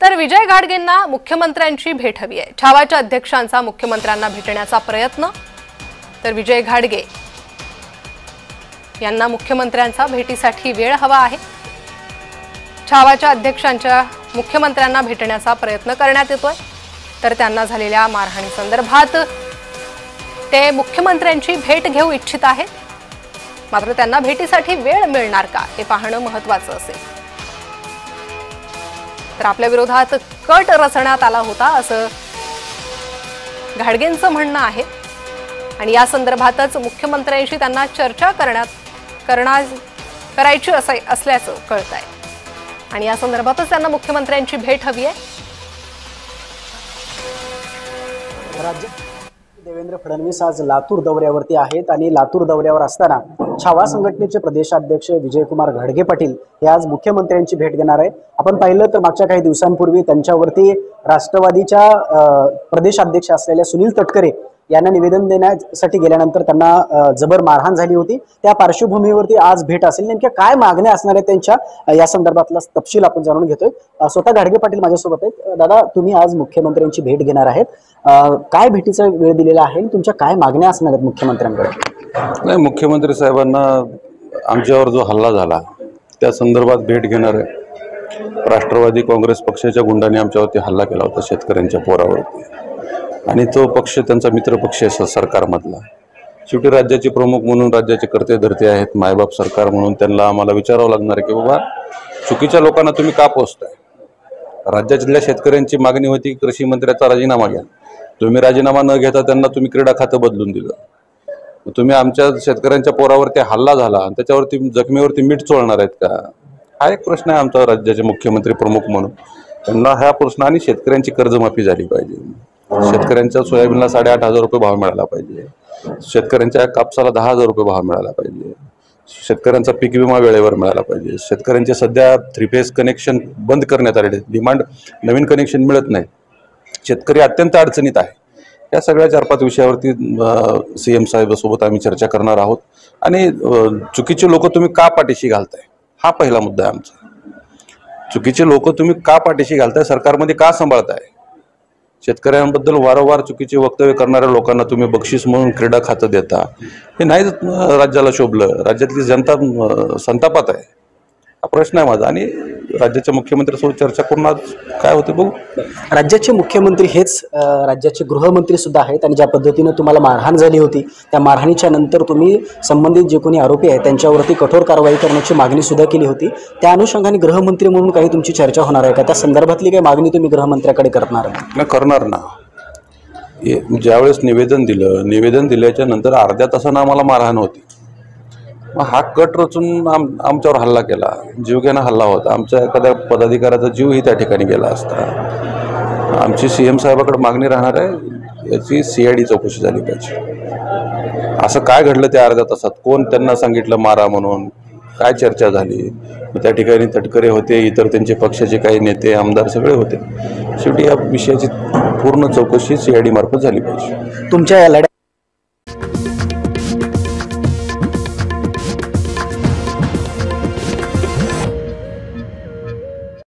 तर विजय घाडगेंना मुख्यमंत्र्यांची भेट हवी आहे। छावाच्या अध्यक्षांचा मुख्यमंत्र्यांना भेटण्याचा प्रयत्न। तर विजय घाडगे यांना मुख्यमंत्र्यांचा भेटीसाठी वेळ हवा आहे। छावाच्या अध्यक्षांच्या मुख्यमंत्र्यांना भेटण्याचा प्रयत्न करण्यात येतोय। तर त्यांना झालेल्या मारहाणी संदर्भात ते मुख्यमंत्र्यांची भेट घेऊ इच्छित आहेत, मात्र त्यांना भेटीसाठी वेळ मिळणार का हे पाहणं महत्त्वाचं असेल। तर आपल्या विरोधात कट रचण्यात आला होता असं घाडगेंचं म्हणणं आहे आणि या संदर्भातच मुख्यमंत्र्यांशी त्यांना चर्चा करायची असल्याचं कळतंय आणि या संदर्भातच त्यांना मुख्यमंत्र्यांची भेट हवी आहे। देवेंद्र फडणवीस आज लातूर दौऱ्यावरती आहेत आणि लातूर दौऱ्यावर असताना छावा संघटनेचे प्रदेशाध्यक्ष विजयकुमार घाडगे पाटील हे आज मुख्यमंत्र्यांची भेट घेणार आहे। आपण पाहिलं तर मागच्या काही दिवसांपूर्वी त्यांच्यावरती राष्ट्रवादीच्या प्रदेशाध्यक्ष असलेल्या सुनील तटकरे यांना निवेदन देण्यासाठी गेल्यानंतर त्यांना जबर मारहाण झाली होती। त्या पार्श्वभूमीवरती आज भेट असेल। नेमक्या काय मागण्या असणार आहेत त्यांच्या या संदर्भातला तपशील आपण जाणून घेतोय। स्वतः घाडगे पाटील माझ्यासोबत आहेत। दादा, तुम्ही आज मुख्यमंत्र्यांची भेट घेणार आहेत, काय भेटीचा वेळ दिलेला आहे, तुमच्या काय मागण्या असणार आहेत मुख्यमंत्र्यांकडे? नाही, मुख्यमंत्री साहेबांना आमच्यावर जो हल्ला झाला त्या संदर्भात भेट घेणार आहे। राष्ट्रवादी काँग्रेस पक्षाच्या गुंडांनी आमच्यावरती हल्ला केला होता शेतकऱ्यांच्या पोरावरती आणि तो पक्ष त्यांचा मित्र पक्ष आहे सरकारमधला। शेवटी राज्याचे प्रमुख म्हणून राज्याचे कर्ते धरते आहेत, मायबाप सरकार म्हणून त्यांना आम्हाला विचारावं लागणार आहे की बाबा चुकीच्या लोकांना तुम्ही का पोचताय। राज्यातल्या शेतकऱ्यांची मागणी होती कृषी मंत्र्याचा राजीनामा घ्या, तुम्ही राजीनामा न घेता त्यांना तुम्ही क्रीडा खातं बदलून दिलं। तुम्ही आमच्या शेतकऱ्यांच्या पोरावरती हल्ला झाला आणि त्याच्यावरती जखमीवरती मीठ चोळणार आहेत का, हा एक प्रश्न आहे आमचा राज्याचे मुख्यमंत्री प्रमुख म्हणून। त्यांना हा प्रश्न आणि शेतकऱ्यांची कर्जमाफी झाली पाहिजे, शेतकऱ्यांच्या सोयाबीनला 8,500 रुपये भाव मिळाला पाहिजे, शेतकऱ्यांच्या कापसाला 10,000 रुपये भाव मिळाला पाहिजे, शेतकऱ्यांचा पीक विमा वेळेवर मिळाला पाहिजे। शेतकऱ्यांचे सध्या 3 फेज कनेक्शन बंद करण्यात आलेले, डिमांड नवीन कनेक्शन मिळत नाही, शेतकरी अत्यंत अडचणीत आहे। या सगळ्या 4-5 विषयावरती CM साहेबांसोबत आम्ही चर्चा करणार आहोत आणि चुकीचे लोक तुम्ही का पाठीशी घालताय हा पहिला मुद्दा आहे आमचा। चुकीचे लोक तुम्ही का पाठीशी घालताय, सरकारमध्ये का सांभाळताय, शेतकऱ्यांबद्दल वारंवार चुकीचे वक्तव्य करणाऱ्या लोकांना तुम्ही बक्षीस म्हणून क्रीडा खातं देता, हे नाही राज्याला शोभलं। राज्यातली जनता संतापात आहे, हा प्रश्न आहे माझा आणि राज्याच्या मुख्यमंत्र्यांसोबत चर्चा करून आज काय होते बघू। राज्याचे मुख्यमंत्री हेच राज्याचे गृहमंत्री सुद्धा आहेत आणि ज्या पद्धतीने तुम्हाला मारहाण झाली होती त्या मारहाणीच्या नंतर तुम्ही संबंधित जे कोणी आरोपी आहेत त्यांच्यावरती कठोर कारवाई करण्याची मागणी सुद्धा केली होती। त्या अनुषंगाने गृहमंत्री म्हणून काही तुमची चर्चा होणार आहे का? त्या संदर्भातली काही मागणी तुम्ही गृहमंत्र्याकडे करणार आहे? करणार ना। ज्यावेळेस निवेदन दिल्याच्या नंतर अर्ध्या तासानं आम्हाला मारहाण होती, हा कट रचून आमच्यावर हल्ला केला, जीवघेणा हल्ला होता, आमच्या एखाद्या पदाधिकाऱ्याचा जीवही त्या ठिकाणी गेला असता। आमची CM साहेबांकडे मागणी राहणार आहे, याची CID चौकशी झाली पाहिजे। असं काय घडलं त्या अर्ध्या तासात, कोण त्यांना सांगितलं मारा म्हणून, काय चर्चा झाली, त्या ठिकाणी तटकरे होते, इतर त्यांचे पक्षाचे काही नेते आमदार सगळे होते। शेवटी या विषयाची पूर्ण चौकशी CID मार्फत झाली पाहिजे। तुमच्या या लढ्या